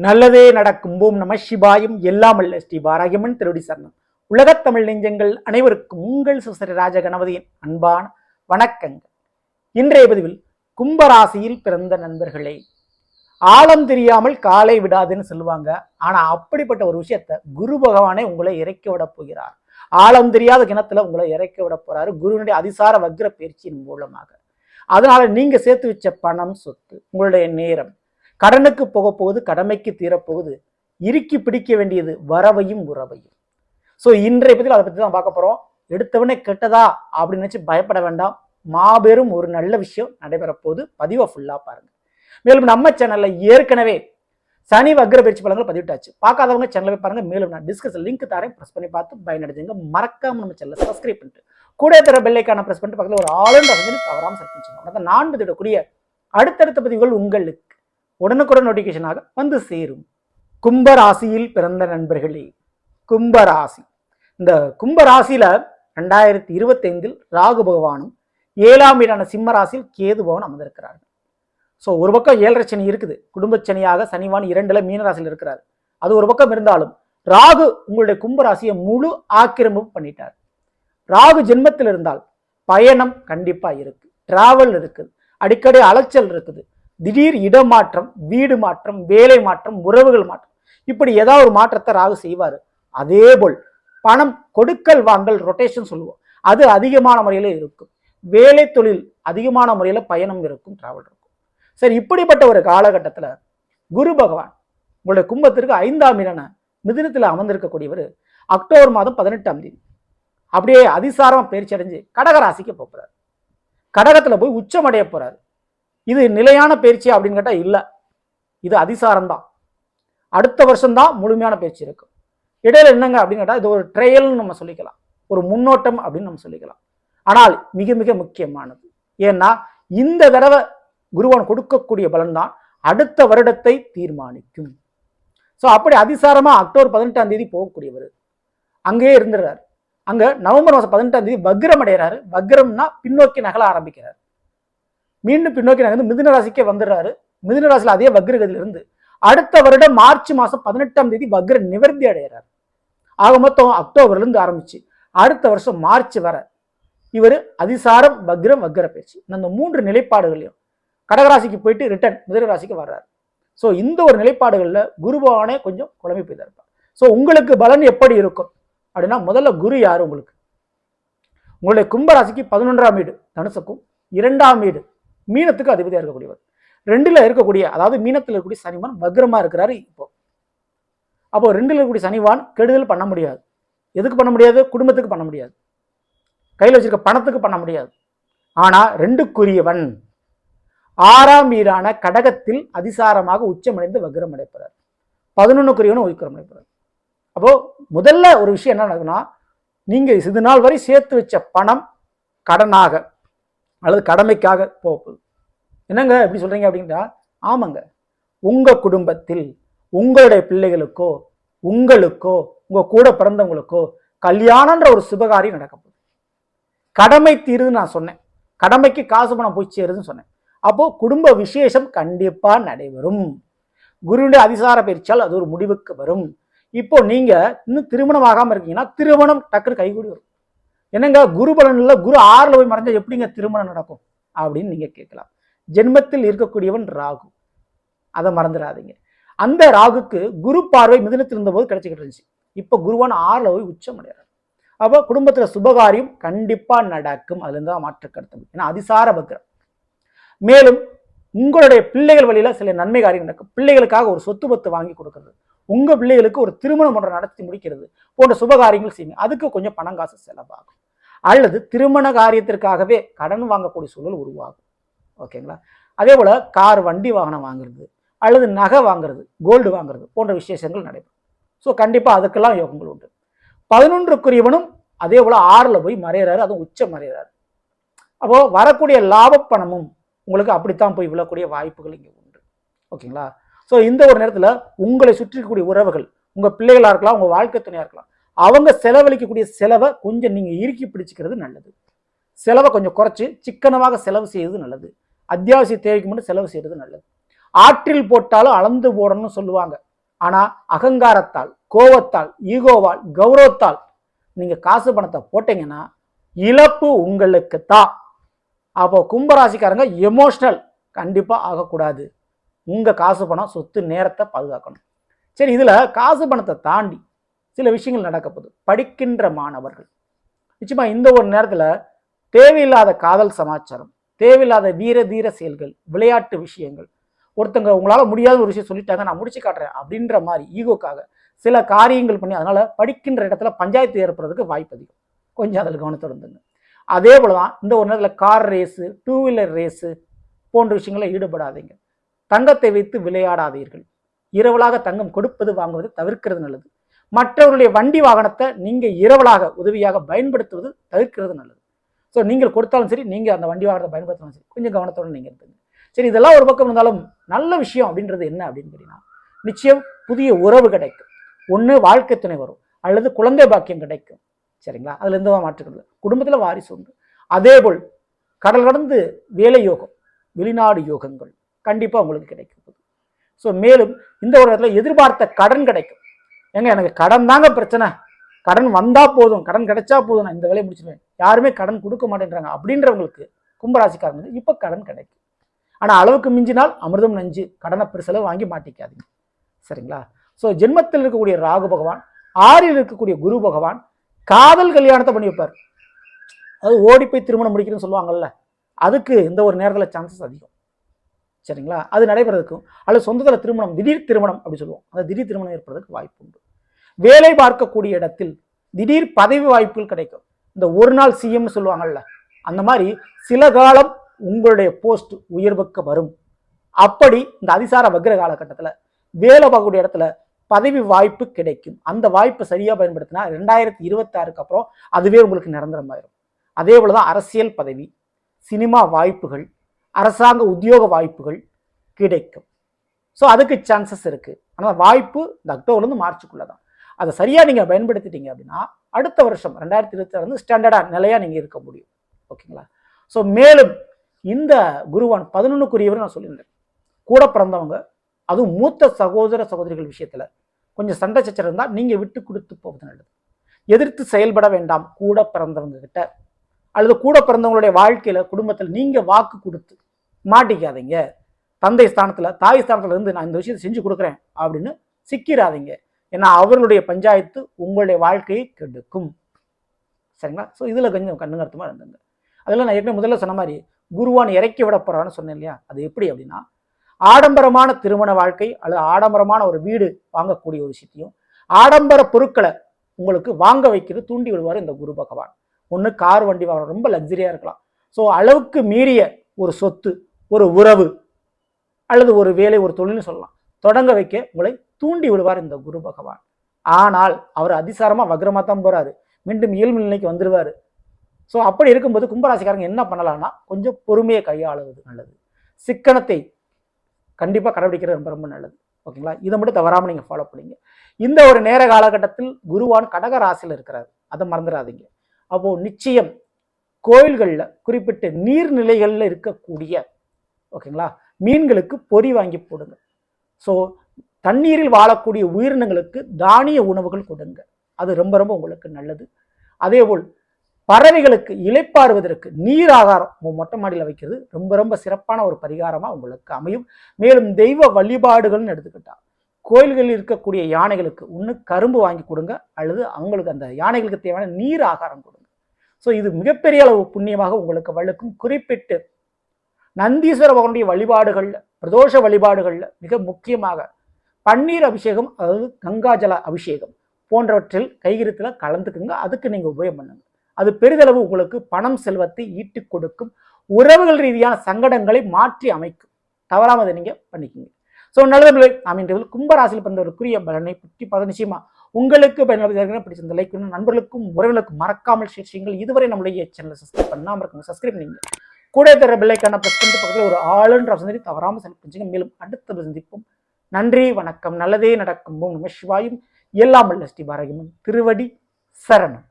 நல்லதே நடக்கும். ஓம் நம சிவாயும். எல்லாம் அல்ல ஸ்ரீ பாராகியம்மன் திருடி சரணம். உலகத் தமிழ் நெஞ்சங்கள் அனைவருக்கும் உங்கள் சுசரி ராஜ கணபதியின் அன்பான வணக்கங்கள். இன்றைய பதிவில் கும்பராசியில் பிறந்த நண்பர்களே, ஆழம் தெரியாமல் காலை விடாதுன்னு சொல்லுவாங்க. ஆனா அப்படிப்பட்ட ஒரு விஷயத்த குரு பகவானே உங்களை இறக்கி விட போகிறார். ஆழம் தெரியாத கிணத்துல உங்களை இறக்கி விட போறாரு குருவினுடைய அதிசார வக்ர பயிற்சியின் மூலமாக. அதனால நீங்க சேர்த்து வச்ச பணம், சொத்து, உங்களுடைய நேரம், கடனுக்கு போக போகுது, கடமைக்கு தீரப்போகுது, இறுக்கி பிடிக்க வேண்டியது வரவையும் உறவையும். ஸோ இன்றைய பதில் அதை பற்றி தான் பார்க்க போறோம். எடுத்தவனே கெட்டதா அப்படின்னு நினைச்சு பயப்பட வேண்டாம். மாபெரும் ஒரு நல்ல விஷயம் நடைபெற போகுது. பதிவை ஃபுல்லா பாருங்க. மேலும் நம்ம சேனல்ல ஏற்கனவே சனி வக்ர பயிற்சி பலன்கள் பதிவிட்டாச்சு. பார்க்காதவங்க சேனலை பாருங்க. மேலும் நான் டிஸ்கஷன் லிங்க் தரேன், ப்ரெஸ் பண்ணி பார்த்து பயனடைஞ்சுங்க. மறக்காம நம்ம சேனலை சப்ஸ்கிரைப் பண்ணிட்டு கூட தர பெல்லைக்கான ப்ரெஸ் பண்ணிட்டு பக்கத்தில் ஒரு ஆளுன்ற தவறாமல் செட் பண்ணிச்சுங்க. நான் பதிவிடக்கூடிய அடுத்தடுத்த பதிவுகள் உங்களுக்கு உடனுக்குடன் நோட்டிபிகேஷனாக வந்து சேரும். கும்பராசியில் பிறந்த நண்பர்களே, கும்பராசி. இந்த கும்பராசியில 2025 ராகு பகவானும் 7ஆம் வீடான சிம்ம ராசியில் கேது பகவான் அமர்ந்திருக்கிறார்கள். ஸோ ஒரு பக்கம் 7.5 சனி இருக்குது, குடும்ப சனியாக சனிவான் 2ல் மீனராசியில் இருக்கிறார். அது ஒரு பக்கம் இருந்தாலும் ராகு உங்களுடைய கும்பராசியை முழு ஆக்கிரமிப்பு பண்ணிட்டார். ராகு ஜென்மத்தில் இருந்தால் பயணம் கண்டிப்பா இருக்கு, டிராவல் இருக்குது, அடிக்கடி அலைச்சல் இருக்குது, திடீர் இடமாற்றம், வீடு மாற்றம், வேலை மாற்றம், உறவுகள் மாற்றம், இப்படி ஏதாவது ஒரு மாற்றத்தை ராகு செய்வார். அதே போல் பணம் கொடுக்கல் வாங்கல் ரொட்டேஷன் சொல்லுவோம், அது அதிகமான முறையில் இருக்கும். வேலை தொழில் அதிகமான முறையில் பயணம் இருக்கும், டிராவல் இருக்கும். சரி, இப்படிப்பட்ட ஒரு காலகட்டத்தில் குரு பகவான் உங்களுடைய கும்பத்திற்கு 5ஆம் வீடான மிதுனத்தில் அமர்ந்திருக்கக்கூடியவர் அக்டோபர் மாதம் 18ஆம் தேதி அப்படியே அதிசாரமா பயிற்சி அடைஞ்சு கடகராசிக்கு போகிறார். கடகத்தில் போய் உச்சமடைய போறாரு. இது நிலையான பயிற்சி அப்படின்னு கேட்டால் இல்லை, இது அதிசாரம் தான். அடுத்த வருஷம் தான் முழுமையான பயிற்சி இருக்கும். இடையில என்னங்க அப்படின்னு கேட்டால் இது ஒரு ட்ரையல்னு நம்ம சொல்லிக்கலாம், ஒரு முன்னோட்டம் அப்படின்னு நம்ம சொல்லிக்கலாம். ஆனால் மிக மிக முக்கியமானது. ஏன்னா இந்த தடவை குருவான் கொடுக்கக்கூடிய பலன் தான் அடுத்த வருடத்தை தீர்மானிக்கும். ஸோ அப்படி அதிசாரமா அக்டோபர் 18ஆம் தேதி போகக்கூடியவர் அங்கேயே இருந்துடுறாரு. அங்க நவம்பர் மாதம் 18ஆம் தேதி வக்ரம் அடைகிறாரு. வக்ரம்னா பின்னோக்கி நகல ஆரம்பிக்கிறார். மீண்டும் பின்னோக்கி நகர்ந்து மிதுன ராசிக்கே வந்துடுறாரு. மிதுன ராசியில் அதே வக்ரகதியில இருந்து அடுத்த வருடம் மார்ச் மாதம் 18ஆம் தேதி வக்ர நிவர்த்தி அடைகிறார். ஆக மொத்தம் அக்டோபர்ல இருந்து ஆரம்பிச்சு அடுத்த வருஷம் மார்ச் வர இவர் அதிசாரம், வக்ரம், வக்ர பயிற்சி இந்த 3 நிலைப்பாடுகளையும் கடகராசிக்கு போயிட்டு ரிட்டர்ன் மிதுன ராசிக்கு வர்றாரு. ஸோ இந்த ஒரு நிலைப்பாடுகள்ல குரு பகவானே கொஞ்சம் குழம்பி போய் தான் இருப்பார். ஸோ உங்களுக்கு பலன் எப்படி இருக்கும் அப்படின்னா, முதல்ல குரு யாரு உங்களுக்கு? உங்களுடைய கும்பராசிக்கு 11ஆம் வீடு தனுசுக்கும் 2ஆம் வீடு மீனத்துக்கு அதிபதியாக இருக்கக்கூடியவர். 2ல் இருக்கக்கூடிய, அதாவது மீனத்தில் இருக்கக்கூடிய சனிவான் வக்ரமா இருக்கிறாரு. இப்போ அப்போ 2ல் இருக்கக்கூடிய சனிவான் கெடுதல் பண்ண முடியாது. எதுக்கு பண்ண முடியாது? குடும்பத்துக்கு பண்ண முடியாது, கையில் வச்சிருக்க பணத்துக்கு பண்ண முடியாது. ஆனா 2க்குரியவன் 6ஆம் வீடான கடகத்தில் அதிசாரமாக உச்சமடைந்து வக்ரம் அடைப்பார். 11க்குரியவனும் உயிரம் அடைப்பார். அப்போ முதல்ல ஒரு விஷயம் என்ன நடக்குன்னா, நீங்க இது நாள் வரை சேர்த்து வச்ச பணம் கடனாக அல்லது கடமைக்காக போகுது. என்னங்க எப்படி சொல்றீங்க அப்படின்னா, ஆமாங்க, உங்க குடும்பத்தில் உங்களுடைய பிள்ளைகளுக்கோ உங்களுக்கோ உங்க கூட பிறந்தவங்களுக்கோ கல்யாணம்ன்ற ஒரு சுபகாரியம் நடக்க போகுது. கடமை தீருதுன்னு நான் சொன்னேன், கடமைக்கு காசு பணம் போய் சேருதுன்னு சொன்னேன். அப்போ குடும்ப விசேஷம் கண்டிப்பா நடைபெறும். குருவினுடைய அதிசார பயிற்சியால் அது ஒரு முடிவுக்கு வரும். இப்போ நீங்க இன்னும் திருமணம் ஆகாம இருக்கீங்கன்னா திருமணம் டக்குன்னு கைகூடி வரும். என்னங்க குரு பலன் இல்லை, குரு 6ல் போய் மறைஞ்சா எப்படிங்க திருமணம் நடக்கும் அப்படின்னு நீங்க கேட்கலாம். ஜென்மத்தில் இருக்கக்கூடியவன் ராகு, அதை மறந்துடாதீங்க. அந்த ராகுக்கு குரு பார்வை மிதுனத்தில் இருந்தபோது கிடைச்சிக்கிட்டு இருந்துச்சு. இப்போ குருவான் 6ல் போய் உச்சம் அடைகிறார். அப்போ குடும்பத்தில் சுபகாரியம் கண்டிப்பா நடக்கும். அதுல இருந்தா மாற்று கருத்து. ஏன்னா அதிசார பக்ரம். மேலும் உங்களுடைய பிள்ளைகள் வழியில சில நன்மை காரியம் நடக்கும். பிள்ளைகளுக்காக ஒரு சொத்து பத்து வாங்கி கொடுக்கறது, உங்க பிள்ளைகளுக்கு ஒரு திருமணம் ஒன்றை நடத்தி முடிக்கிறது போன்ற சுபகாரியங்கள் செய்யுங்க. அதுக்கு கொஞ்சம் பணம் காசு செலவாகும். அல்லது திருமண காரியத்திற்காகவே கடன் வாங்கக்கூடிய சூழல் உருவாகும். ஓகேங்களா? அதே போல கார், வண்டி வாகனம் வாங்குறது அல்லது நகை வாங்குறது, கோல்டு வாங்குறது போன்ற விசேஷங்கள் நடைபெறும். ஸோ கண்டிப்பா அதுக்கெல்லாம் யோகங்கள் உண்டு. 11க்குரியவனும் அதே போல 6ல் போய் மறைகிறாரு, அதுவும் உச்சம் மறைகிறாரு. அப்போ வரக்கூடிய லாப பணமும் உங்களுக்கு அப்படித்தான் போய் விழக்கூடிய வாய்ப்புகள் இங்கே உண்டு. ஓகேங்களா? ஸோ இந்த ஒரு நேரத்தில் உங்களை சுற்றி இருக்கக்கூடிய உறவுகள், உங்க பிள்ளைகளா இருக்கலாம், உங்க வாழ்க்கை துணையா இருக்கலாம், அவங்க செலவழிக்கக்கூடிய செலவை கொஞ்சம் நீங்க இறுக்கி பிடிச்சிக்கிறது நல்லது. செலவை கொஞ்சம் குறைச்சி சிக்கனமாக செலவு செய்வது நல்லது. அத்தியாவசிய தேவைக்கு மட்டும் செலவு செய்யறது நல்லது. ஆற்றில் போட்டாலும் அளந்து போடணும்னு சொல்லுவாங்க. ஆனா அகங்காரத்தால், கோவத்தால், ஈகோவால், கௌரவத்தால் நீங்க காசு பணத்தை போட்டீங்கன்னா இழப்பு உங்களுக்கு தான். அப்போ கும்பராசிக்காரங்க எமோஷனல் கண்டிப்பா ஆகக்கூடாது. உங்க காசு பணம், சொத்து, நேரத்தை பாதுகாக்கணும். சரி, இதுல காசு பணத்தை தாண்டி சில விஷயங்கள் நடக்க போகுது. படிக்கின்ற மாணவர்கள் நிச்சயமா இந்த ஒரு நேரத்துல தேவையில்லாத காதல் சமாச்சாரம், தேவையில்லாத வீர தீர செயல்கள், விளையாட்டு விஷயங்கள், ஒருத்தங்க உங்களால முடியாத ஒரு விஷயம் சொல்லிட்டாங்க, நான் முடிச்சு காட்டுறேன் அப்படின்ற மாதிரி ஈகோக்காக சில காரியங்கள் பண்ணி அதனால படிக்கின்ற இடத்துல பஞ்சாயத்து ஏற்படுறதுக்கு வாய்ப்பு அதிகம். கொஞ்சம் அதில் கவனத்தோடு இருந்துங்க. அதே போலதான் இந்த ஒரு நேரத்தில் கார் ரேஸு, 2 வீலர் ரேஸு போன்ற விஷயங்களை ஈடுபடாதீங்க. தங்கத்தை வைத்து விளையாடாதீர்கள். இரவலாக தங்கம் கொடுப்பது வாங்குவது தவிர்க்கிறது நல்லது. மற்றவருடைய வண்டி வாகனத்தை நீங்க இரவலாக உதவியாக பயன்படுத்துவது தவிர்க்கிறது நல்லது. ஸோ நீங்கள் கொடுத்தாலும் சரி, நீங்க அந்த வண்டி வாகனத்தை பயன்படுத்தினாலும் சரி, கொஞ்சம் கவனத்தோடு நீங்க இருந்துங்க. சரி, இதெல்லாம் ஒரு பக்கம் இருந்தாலும் நல்ல விஷயம் அப்படின்றது என்ன அப்படின்னு கேட்டீங்கன்னா, நிச்சயம் புதிய உறவு கிடைக்கும். ஒன்று வாழ்க்கை துணை வரும், அல்லது குழந்தை பாக்கியம் கிடைக்கும். சரிங்களா? அதுல எந்த மாற்றுக்கிறது, குடும்பத்துல வாரிசு உண்டு. அதே போல் கடல் கடந்து வேலை யோகம், வெளிநாடு யோகங்கள் கண்டிப்பா உங்களுக்கு கிடைக்கும். ஸோ மேலும் இந்த ஒரு இடத்துல எதிர்பார்த்த கடன் கிடைக்கும். ஏங்க எனக்கு கடன் தாங்க பிரச்சனை, கடன் வந்தா போதும், கடன் கிடைச்சா போதும், நான் இந்த வேலையை முடிச்சிருவேன், யாருமே கடன் கொடுக்க மாட்டேன்றாங்க அப்படின்றவங்களுக்கு கும்பராசிக்காரங்க இப்ப கடன் கிடைக்கும். ஆனா அளவுக்கு மிஞ்சினால் அமிர்தம் நஞ்சு, கடனை பெருசளவு வாங்கி மாட்டிக்காதீங்க. சரிங்களா? ஸோ ஜென்மத்தில் இருக்கக்கூடிய ராகு பகவான், 6ல் இருக்கக்கூடிய குரு பகவான் காதல் கல்யாணத்தை பண்ணி வைப்பார். அது ஓடி போய் திருமணம் முடிக்கிறதுன்னு சொல்லுவாங்கல்ல, அதுக்கு இந்த ஒரு நேரத்தில் சான்சஸ் அதிகம். சரிங்களா? அது நடைபெறதுக்கும், அல்லது சொந்தத்தில் திருமணம், திடீர் திருமணம் அப்படி சொல்லுவோம், அந்த திடீர் திருமணம் ஏற்படுறதுக்கு வாய்ப்பு உண்டு. வேலை பார்க்கக்கூடிய இடத்தில் திடீர் பதவி வாய்ப்புகள் கிடைக்கும். இந்த ஒரு நாள் சிஎம் சொல்லுவாங்கல்ல, அந்த மாதிரி சில காலம் உங்களுடைய போஸ்ட் உயர்வுக்கு வரும். அப்படி இந்த அதிசார வக்ர காலகட்டத்தில் வேலை பார்க்கக்கூடிய இடத்துல பதவி வாய்ப்பு கிடைக்கும். அந்த வாய்ப்பை சரியா பயன்படுத்தினா 2026க்கு அப்புறம் அதுவே உங்களுக்கு நிரந்தரமாயிரும். அதே போலதான் அரசியல் பதவி, சினிமா வாய்ப்புகள், அரசாங்க உத்தியோக வாய்ப்புகள் கிடைக்கும். ஸோ அதுக்கு சான்சஸ் இருக்கு. ஆனால் வாய்ப்பு இந்த அக்டோபர்லேருந்து மார்ச்சுக்குள்ளதான். அதை சரியா நீங்க பயன்படுத்திட்டீங்க அப்படின்னா அடுத்த வருஷம் 2026 ஸ்டாண்டர்டா நிலையா நீங்க இருக்க முடியும். ஓகேங்களா? ஸோ மேலும் இந்த குருவான் 11க்குரியவர் நான் சொல்லியிருந்தேன். கூட பிறந்தவங்க, அதுவும் மூத்த சகோதர சகோதரிகள் விஷயத்துல கொஞ்சம் சண்டை சச்சரவு இருந்தால் நீங்க விட்டு கொடுத்து போவது நல்லது. எதிர்த்து செயல்பட வேண்டாம் கூட பிறந்தவங்க கிட்ட, அல்லது கூட பிறந்தவங்களுடைய வாழ்க்கையில குடும்பத்தில் நீங்க வாக்கு கொடுத்து மாட்டிக்காதீங்க. தந்தை ஸ்தானத்துல, தாய் ஸ்தானத்துல இருந்து நான் இந்த விஷயத்தை செஞ்சு கொடுக்குறேன் அப்படின்னு சிக்கிறாதீங்க. ஏன்னா அவர்களுடைய பஞ்சாயத்து உங்களுடைய வாழ்க்கையை கெடுக்கும். சரிங்களா? ஸோ இதுல கொஞ்சம் கண்ணுங்கருத்தமா இருந்துங்க. அதெல்லாம் நான் ஏற்கனவே முதல்ல சொன்ன மாதிரி குருவான் இறக்கி விட போறான்னு சொன்னேன் இல்லையா, அது எப்படி அப்படின்னா, ஆடம்பரமான திருமண வாழ்க்கை அல்லது ஆடம்பரமான ஒரு வீடு வாங்கக்கூடிய ஒரு விஷயத்தையும், ஆடம்பர பொருட்களை உங்களுக்கு வாங்க வைக்கிறது தூண்டி விடுவார் இந்த குரு பகவான். ஒன்று கார் வண்டி வாங்கணும், ரொம்ப லக்ஸரியா இருக்கலாம். ஸோ அளவுக்கு மீறிய ஒரு சொத்து, ஒரு உறவு அல்லது ஒரு வேலை, ஒரு தொழில்னு சொல்லலாம், தொடங்க வைக்க உங்களை தூண்டி விடுவார் இந்த குரு பகவான். ஆனால் அவர் அதிசாரமா வக்ரமா தான் போறாரு, மீண்டும் இயல்பு நிலைக்கு வந்துருவாரு. ஸோ அப்படி இருக்கும்போது கும்பராசிக்காரங்க என்ன பண்ணலாம்னா, கொஞ்சம் பொறுமையை கையாளுவது நல்லது. சிக்கனத்தை கண்டிப்பா கடைபிடிக்கிறது ரொம்ப ரொம்ப நல்லது. ஓகேங்களா? இதை மட்டும் தவறாம நீங்க ஃபாலோ பண்ணுங்க. இந்த ஒரு நேர காலகட்டத்தில் குருவான் கடக ராசியில் இருக்கிறார், அதை மறந்துடாதீங்க. அப்போ நிச்சயம் கோயில்கள்ல குறிப்பிட்ட நீர்நிலைகள்ல இருக்கக்கூடிய ஓகேங்களா மீன்களுக்கு பொறி வாங்கி போடுங்க. ஸோ தண்ணீரில் வாழக்கூடிய உயிரினங்களுக்கு தானிய உணவுகள் கொடுங்க, அது ரொம்ப ரொம்ப உங்களுக்கு நல்லது. அதே போல் பறவைகளுக்கு இளைப்பாறுவதற்கு நீர் ஆகாரம் மொட்டை மாடியில் வைக்கிறது ரொம்ப ரொம்ப சிறப்பான ஒரு பரிகாரமா உங்களுக்கு அமையும். மேலும் தெய்வ வழிபாடுகள்னு எடுத்துக்கிட்டா கோயில்களில் இருக்கக்கூடிய யானைகளுக்கு ஒன்று கரும்பு வாங்கி கொடுங்க, அல்லது அவங்களுக்கு அந்த யானைகளுக்கு தேவையான நீர் ஆகாரம் கொடுங்க. ஸோ இது மிகப்பெரிய அளவு புண்ணியமாக உங்களுக்கு வழுக்கும். குறிப்பிட்டு நந்தீஸ்வர பகவானுடைய வழிபாடுகள்ல, பிரதோஷ வழிபாடுகள்ல மிக முக்கியமாக பன்னீர் அபிஷேகம், அதாவது கங்காஜல அபிஷேகம் போன்றவற்றில் கைகிருத்துல கலந்துக்குங்க. அதுக்கு நீங்க உபயோகம் பண்ணுங்க. அது பெரிதளவு உங்களுக்கு பணம் செல்வத்தை ஈட்டு கொடுக்கும். உறவுகள் ரீதியான சங்கடங்களை மாற்றி அமைக்கும். தவறாம அதை நீங்க பண்ணிக்கோங்க. ஸோ நல்லது, நாம் இன்று கும்பராசியில் பிறந்தவருக்குரிய பலனை பற்றி பார்த்து நிச்சயமா உங்களுக்கு பயனுள்ள பிடிச்சிருந்த லைக் நண்பர்களுக்கும் உறவுகளுக்கும் மறக்காமல் ஷேர் செய்யுங்கள். இதுவரை நம்மளுடைய சேனலை சப்ஸ்கிரைப் பண்ணாமல் இருக்குங்க, சப்ஸ்கிரைப் பண்ணிங்க. கூட தர பெல்லைக்கான பிரஸ் பண்ணிட்டு பக்கத்தில் ஒரு ஆளுன்ற வசதி தவறாமல் செலக்ட் பண்ணிச்சுங்க. மேலும் அடுத்த சந்திப்போம். நன்றி, வணக்கம். நல்லதே நடக்கும். நம சிவாயும். எல்லாம் வல்ல ஸ்ரீ பாரகியம்மன் திருவடி சரணம்.